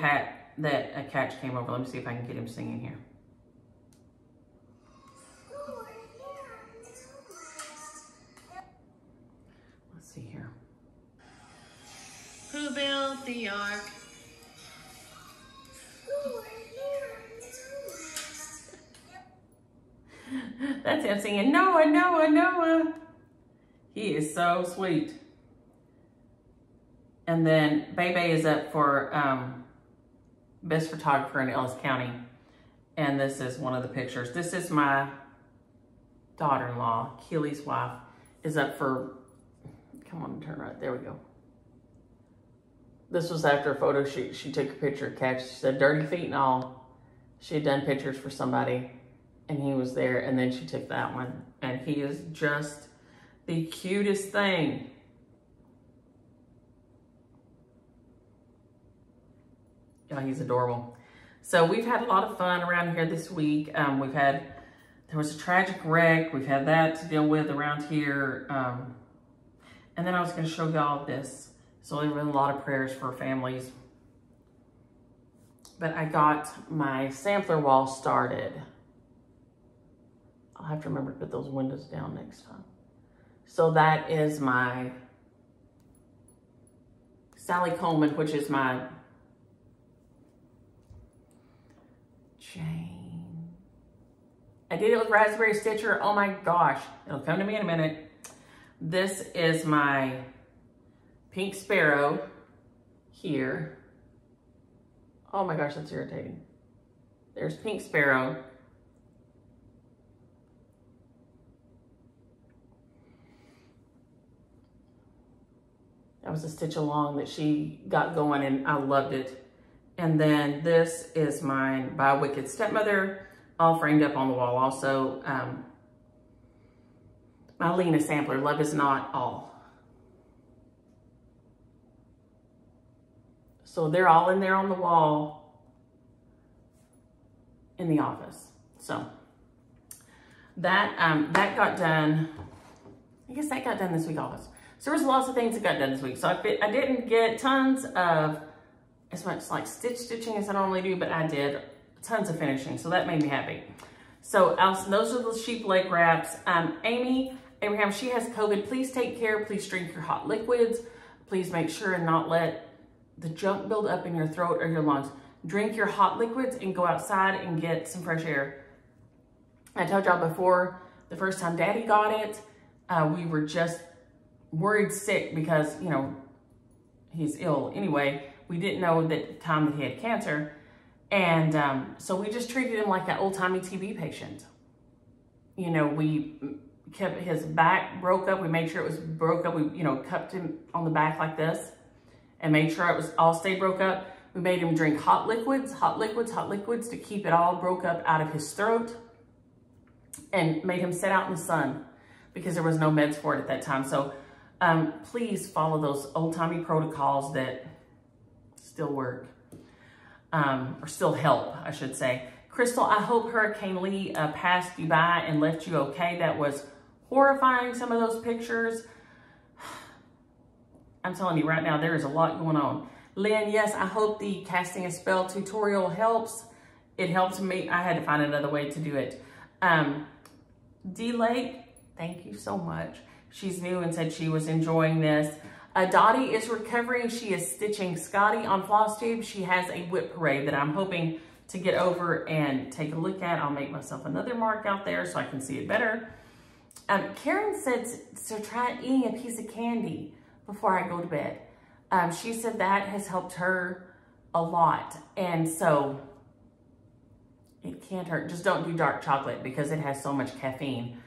that a catch came over. Let me see if I can get him singing here. Let's see here. Who built the ark? That's him singing, Noah, Noah, Noah. He is so sweet. And then Bebe is up for best photographer in Ellis County. And this is one of the pictures. This is my daughter-in-law, Keely's wife, is up for, come on, turn right, there we go. This was after a photo shoot. She took a picture of Catch. She said, dirty feet and all. She had done pictures for somebody. And he was there, and then she took that one. And he is just the cutest thing. Yeah, he's adorable. So we've had a lot of fun around here this week. There was a tragic wreck. We've had that to deal with around here. And then I was going to show y'all this. So there were a lot of prayers for families. But I got my sampler wall started. I'll have to remember to put those windows down next time. So that is my Sally Coleman, which is my chain. I did it with Raspberry Stitcher. Oh my gosh. It'll come to me in a minute. This is my Pink Sparrow here. Oh my gosh, that's irritating. There's Pink Sparrow. That was a stitch along that she got going and I loved it. And then this is mine by Wicked Stepmother, all framed up on the wall. Also, my Lena sampler, Love Is Not All. So they're all in there on the wall in the office. So that got done. I guess that got done this week also. So there was lots of things that got done this week. So I didn't get tons of as much like stitching as I normally do, but I did tons of finishing. So that made me happy. So Allison, those are the sheep leg wraps. Amy Abraham, she has COVID. Please take care. Please drink your hot liquids. Please make sure and not let the junk build up in your throat or your lungs. Drink your hot liquids and go outside and get some fresh air. I told y'all before, the first time Daddy got it, we were just worried sick because, you know, he's ill anyway. We didn't know at the time that he had cancer. And so we just treated him like an old-timey TB patient. You know, we kept his back broke up. We made sure it was broke up. We, you know, cupped him on the back like this and made sure it was all stayed broke up. We made him drink hot liquids to keep it all broke up out of his throat, and made him sit out in the sun because there was no meds for it at that time. So please follow those old-timey protocols that still work, or still help, I should say. Crystal, I hope Hurricane Lee passed you by and left you okay. That was horrifying, some of those pictures. I'm telling you right now, there is a lot going on. Lynn, yes, I hope the casting a spell tutorial helps. It helped me. I had to find another way to do it. D-Lake, thank you so much. She's new and said she was enjoying this. Dottie is recovering. She is stitching Scotty on Flosstube. She has a whip parade that I'm hoping to get over and take a look at. I'll make myself another mark out there so I can see it better. Karen said to try eating a piece of candy before I go to bed. She said that has helped her a lot. And so it can't hurt. Just don't do dark chocolate because it has so much caffeine.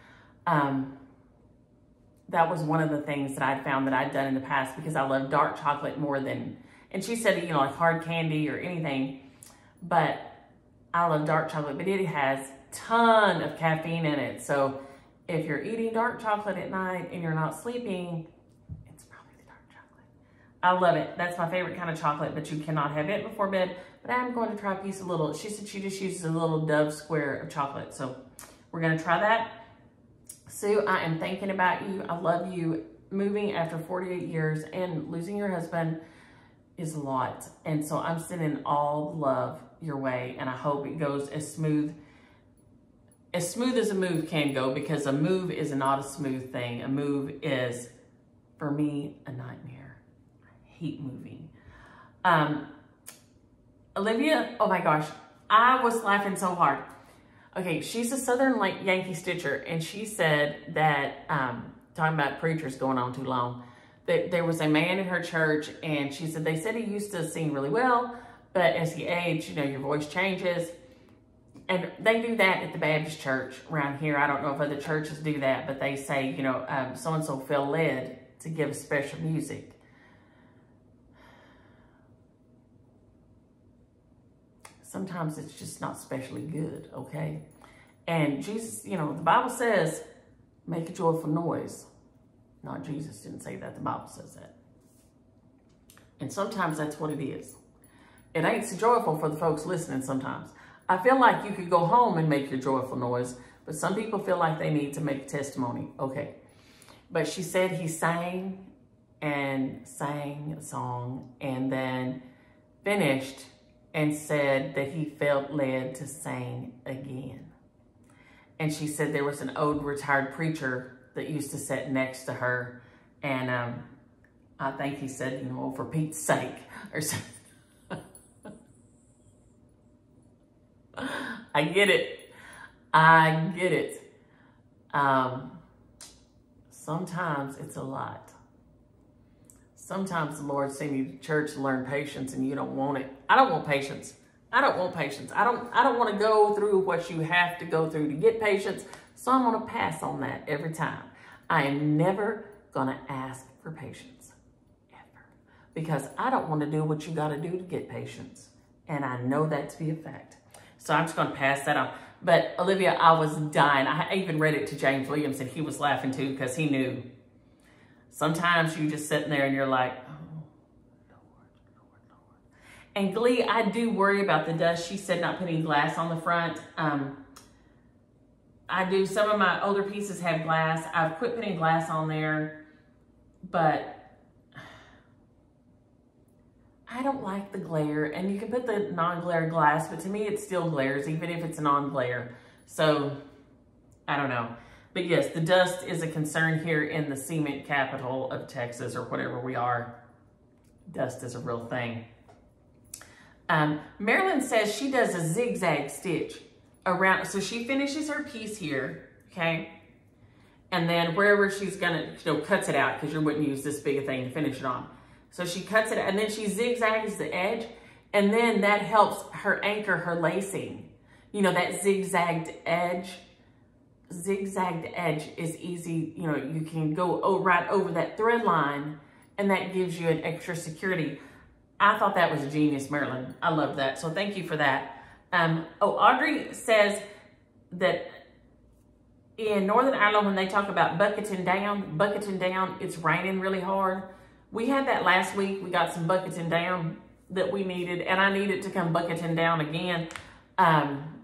That was one of the things that I found that I'd done in the past because I love dark chocolate more than, and she said, you know, like hard candy or anything, but I love dark chocolate, but it has a ton of caffeine in it. So if you're eating dark chocolate at night and you're not sleeping, it's probably the dark chocolate. I love it. That's my favorite kind of chocolate, but you cannot have it before bed. But I'm going to try a piece of little, she said she just uses a little Dove square of chocolate. So we're going to try that. Sue, I am thinking about you. I love you. Moving after 48 years and losing your husband is a lot. And so I'm sending all the love your way, and I hope it goes as smooth as a move can go, because a move is not a smooth thing. A move is, for me, a nightmare. I hate moving. Olivia, oh my gosh, I was laughing so hard. Okay, she's a Southern like Yankee Stitcher, and she said that, talking about preachers going on too long, that there was a man in her church, and she said they said he used to sing really well, but as he aged, you know, your voice changes. And they do that at the Baptist church around here. I don't know if other churches do that, but they say, you know, so-and-so felt led to give special music. Sometimes it's just not specially good, okay? And Jesus, you know, the Bible says, make a joyful noise. Not Jesus didn't say that, the Bible says that. And sometimes that's what it is. It ain't so joyful for the folks listening sometimes. I feel like you could go home and make your joyful noise, but some people feel like they need to make a testimony. Okay. But she said he sang and sang a song and then finished and said that he felt led to sing again. And she said there was an old retired preacher that used to sit next to her. And I think he said, you know, for Pete's sake or something. I get it. I get it. Sometimes it's a lot. Sometimes the Lord sends you to church to learn patience and you don't want it. I don't want patience. I don't want patience. I don't want to go through what you have to go through to get patience. So I'm going to pass on that every time. I am never going to ask for patience. Ever. Because I don't want to do what you got to do to get patience. And I know that to be a fact. So I'm just going to pass that on. But Olivia, I was dying. I even read it to James Williams and he was laughing too because he knew. Sometimes you just sitting there and you're like, oh, Lord, Lord, Lord. And Glee, I do worry about the dust. She said not putting glass on the front. I do. Some of my older pieces have glass. I've quit putting glass on there, but I don't like the glare. And you can put the non-glare glass, but to me it still glares even if it's non-glare. So I don't know. But yes, the dust is a concern here in the cement capital of Texas or whatever we are. Dust is a real thing. Marilyn says she does a zigzag stitch around, so she finishes her piece here, okay? And then wherever she's gonna, cuts it out, because you wouldn't use this big a thing to finish it on. So she cuts it, and then she zigzags the edge, and then that helps her anchor her lacing. That zigzagged edge is easy. You can go right over that thread line, and that gives you an extra security. I thought that was genius, Marilyn. I love that. So thank you for that. Audrey says that in Northern Ireland, when they talk about bucketing down, it's raining really hard. We had that last week. We got some bucketing down that we needed, and I needed to come bucketing down again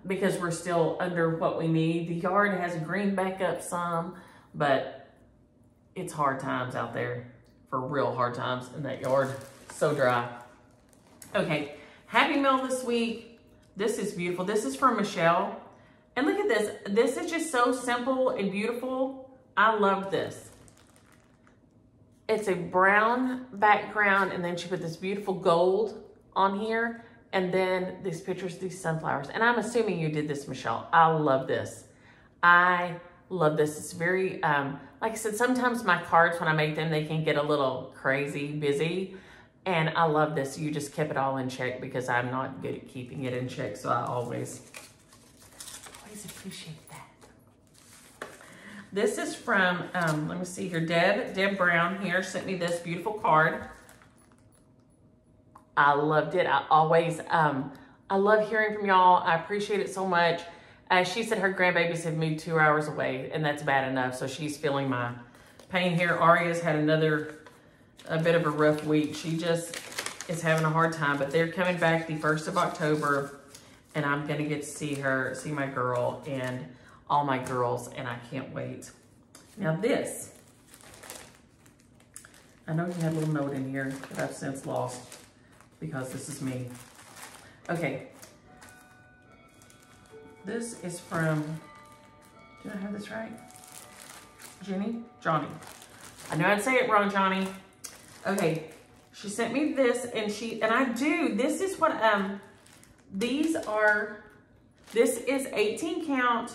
because we're still under what we need. The yard has greened back up some, but it's hard times out there, for real hard times in that yard. So dry. Okay, Happy Mail this week. This is beautiful. This is from Michelle. And look at this. This is just so simple and beautiful. I love this. It's a brown background, and then she put this beautiful gold on here, and then these pictures of these sunflowers. And I'm assuming you did this, Michelle. I love this. I love this. It's very, like I said, sometimes my cards, when I make them, they can get a little crazy, busy. And I love this. You just kept it all in check, because I'm not good at keeping it in check. So I always appreciate that. This is from, let me see here, Deb Brown here sent me this beautiful card. I loved it. I always, I love hearing from y'all. I appreciate it so much. She said her grandbabies have moved 2 hours away, and that's bad enough. So she's feeling my pain here. Aria's had a bit of a rough week. She just is having a hard time, but they're coming back the 1st of October, and I'm gonna get to see my girl and all my girls, and I can't wait. Now this, I know you had a little note in here that I've since lost, because this is me. Okay. This is from, did I have this right? Johnny. I know I'd say it wrong, Johnny. Okay, she sent me this, and this is what, this is 18 count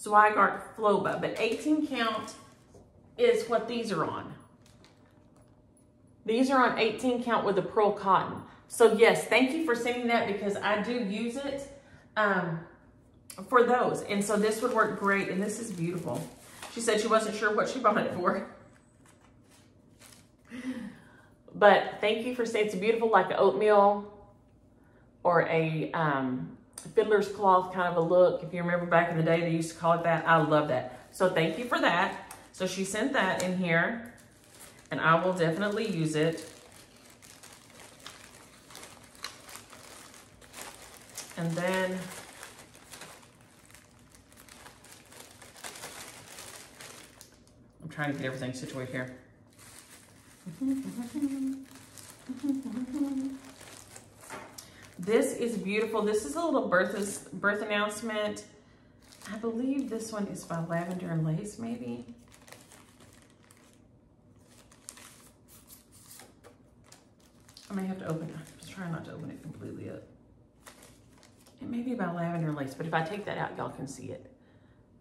Zweigart Floba, but 18 count is what these are on. These are on 18 count with the pearl cotton. So yes, thank you for sending that, because I do use it for those. And so this would work great, and this is beautiful. She said she wasn't sure what she bought it for. But thank you for saying it's beautiful, like an oatmeal or a fiddler's cloth kind of a look. If you remember back in the day, they used to call it that. I love that. So thank you for that. So she sent that in here, and I will definitely use it. And then I'm trying to get everything situated here. This is beautiful. This is a little birth announcement. I believe this one is by Lavender and Lace, maybe. I may have to open it. I'm just trying not to open it completely up. It may be by Lavender and Lace, but if I take that out, y'all can see it.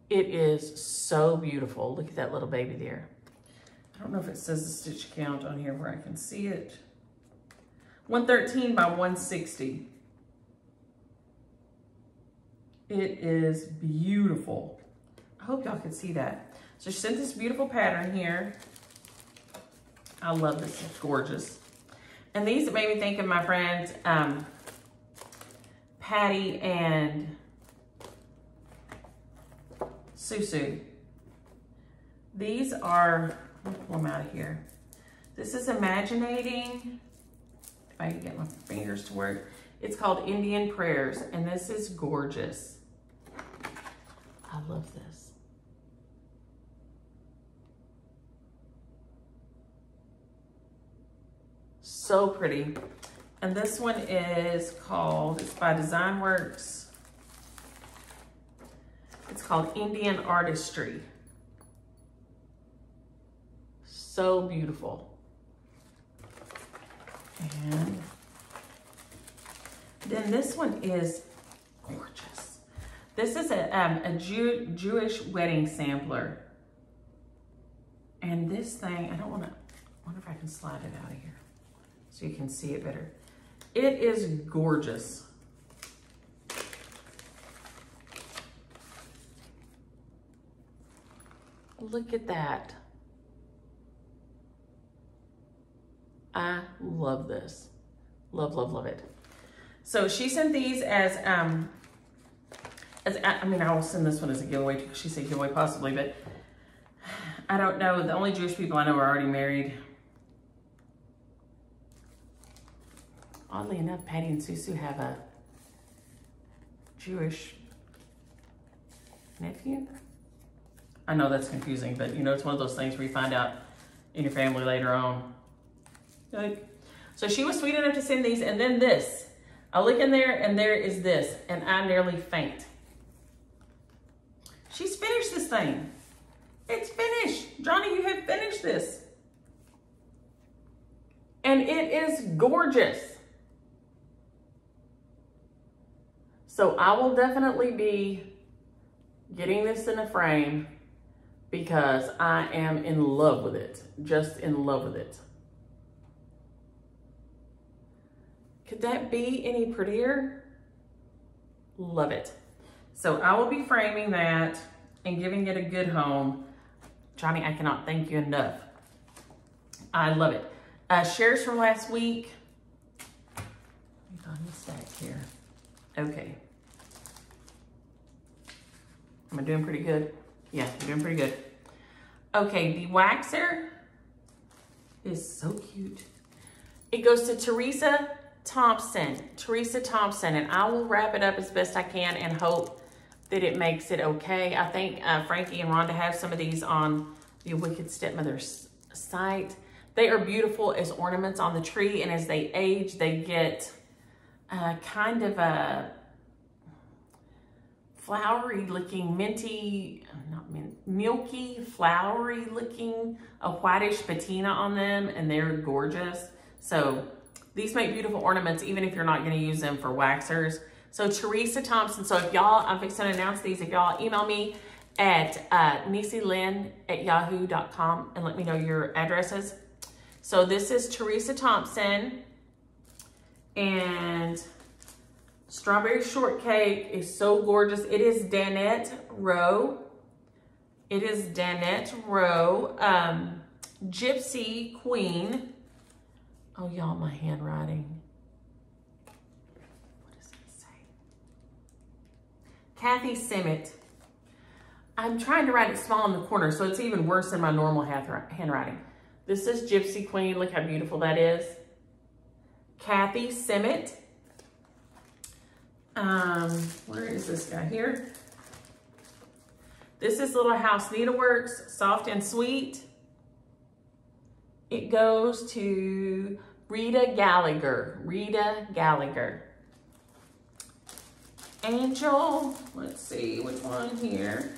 It is so beautiful. Look at that little baby there. I don't know if it says the stitch count on here where I can see it. 113 by 160. It is beautiful. I hope y'all can see that. So she sent this beautiful pattern here. I love this. It's gorgeous. And these made me think of my friends, Patty and Susu. These are, let me pull them out of here. This is Imaginating. If I can get my fingers to work. It's called Indian Prayers, and this is gorgeous. I love this. So pretty. And this one is called, it's by Design Works. It's called Indian Artistry. So beautiful. And then this one is gorgeous. This is a Jewish wedding sampler. And this thing, I wonder if I can slide it out of here so you can see it better. It is gorgeous. Look at that. I love this. Love, love, love it. So she sent these as I mean, I will send this one as a giveaway because she said giveaway possibly, but I don't know. The only Jewish people I know are already married. Oddly enough, Patty and Susu have a Jewish nephew. I know that's confusing, but you know, it's one of those things where you find out in your family later on. So she was sweet enough to send these, and then this. I look in there, and there is this, and I nearly faint. She's finished this thing. It's finished. Johnny, you have finished this. And it is gorgeous. So I will definitely be getting this in a frame because I am in love with it. Just in love with it. Could that be any prettier? Love it. So I will be framing that and giving it a good home. Johnny, I cannot thank you enough. I love it. Shares from last week. Let me find the stack here. Okay. Am I doing pretty good? Yeah, I'm doing pretty good. Okay, the waxer is so cute. It goes to Teresa Thompson, and I will wrap it up as best I can and hope that it makes it okay. I think Frankie and Rhonda have some of these on the Wicked Stepmother's site. They are beautiful as ornaments on the tree, and as they age, they get kind of a flowery looking, milky, flowery looking, a whitish patina on them, and they're gorgeous. So these make beautiful ornaments, even if you're not gonna use them for waxers. So Teresa Thompson, so if y'all, I'm fixing to announce these, if y'all email me at nisielynn@yahoo.com and let me know your addresses. So this is Teresa Thompson, and Strawberry Shortcake is so gorgeous. It is Danette Rowe. It is Danette Rowe, Gypsy Queen. Oh, y'all, my handwriting. What does it say? Kathy Simmet. I'm trying to write it small in the corner, so it's even worse than my normal handwriting. This is Gypsy Queen. Look how beautiful that is. Kathy Simmet. Where is this guy here? This is Little House Needleworks, Soft and Sweet. It goes to Rita Gallagher. Rita Gallagher. Angel, let's see which one here.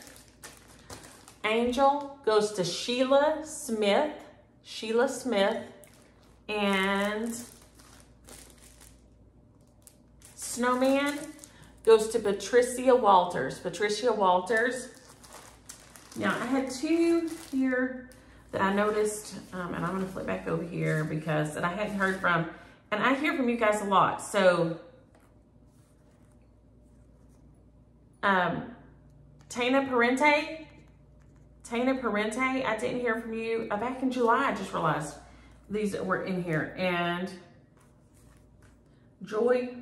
Angel goes to Sheila Smith. Sheila Smith. And Snowman goes to Patricia Walters. Patricia Walters. Now, I had two here that I noticed, and I'm going to flip back over here because that I hadn't heard from, and I hear from you guys a lot. So, Tana Parente, I didn't hear from you back in July. I just realized these were in here. And Joy,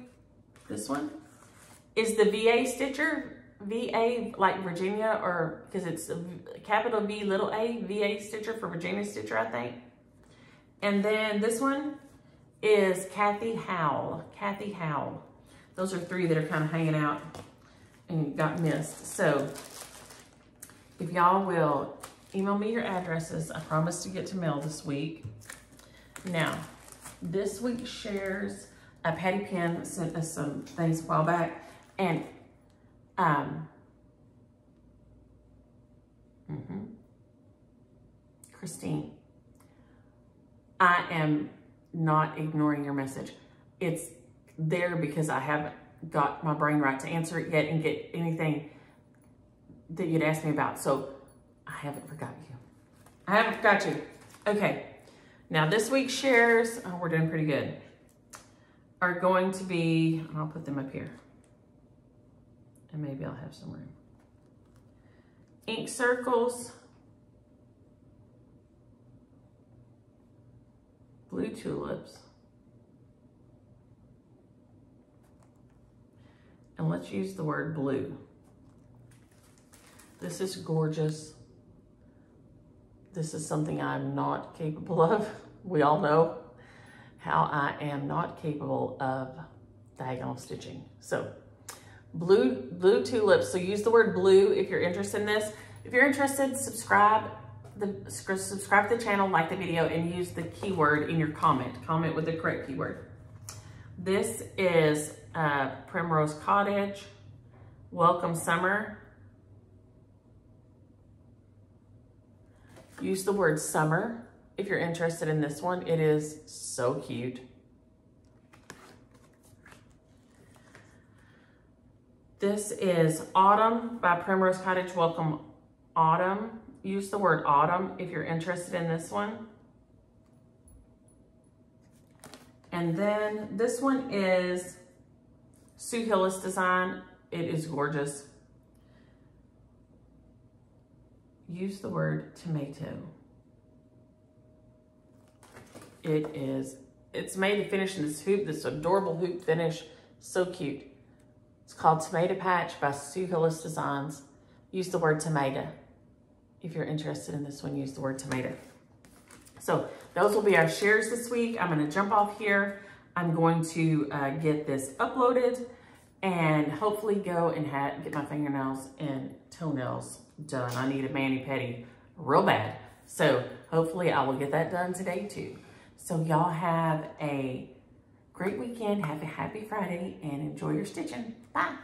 this one, is the VA stitcher. VA like Virginia, or because it's a capital V little a, VA stitcher for Virginia stitcher, I think. And then this one is Kathy Howell. Kathy Howell. Those are three that are kind of hanging out and got missed. So if y'all will email me your addresses, I promise to get to mail this week. Now, this week's shares, Patty Penn sent us some things a while back, and Christine, I am not ignoring your message. It's there because I haven't got my brain right to answer it yet and get anything that you'd asked me about. So I haven't forgot you. I haven't forgot you. Okay. Now this week's shares, oh, we're doing pretty good, are going to be, I'll put them up here. And maybe I'll have some room. Ink circles, blue tulips, and let's use the word blue. This is gorgeous. This is something I'm not capable of. We all know how I am not capable of diagonal stitching. So blue tulips. So use the word blue if you're interested in this. If you're interested, subscribe to the channel, like the video, and use the keyword in your comment. Comment with the correct keyword. This is Primrose Cottage. Welcome Summer. Use the word summer if you're interested in this one. It is so cute. This is Autumn by Primrose Cottage. Welcome Autumn. Use the word autumn if you're interested in this one. And then this one is Sue Hillis design. It is gorgeous. Use the word tomato. It's made to finish in this hoop, this adorable hoop finish. So cute. It's called Tomato Patch by Sue Hillis Designs. Use the word tomato. If you're interested in this one, use the word tomato. So those will be our shares this week. I'm gonna jump off here. I'm going to get this uploaded and hopefully go and get my fingernails and toenails done. I need a mani-pedi real bad. So hopefully I will get that done today too. So y'all have a great weekend. Have a happy Friday and enjoy your stitching. Bye.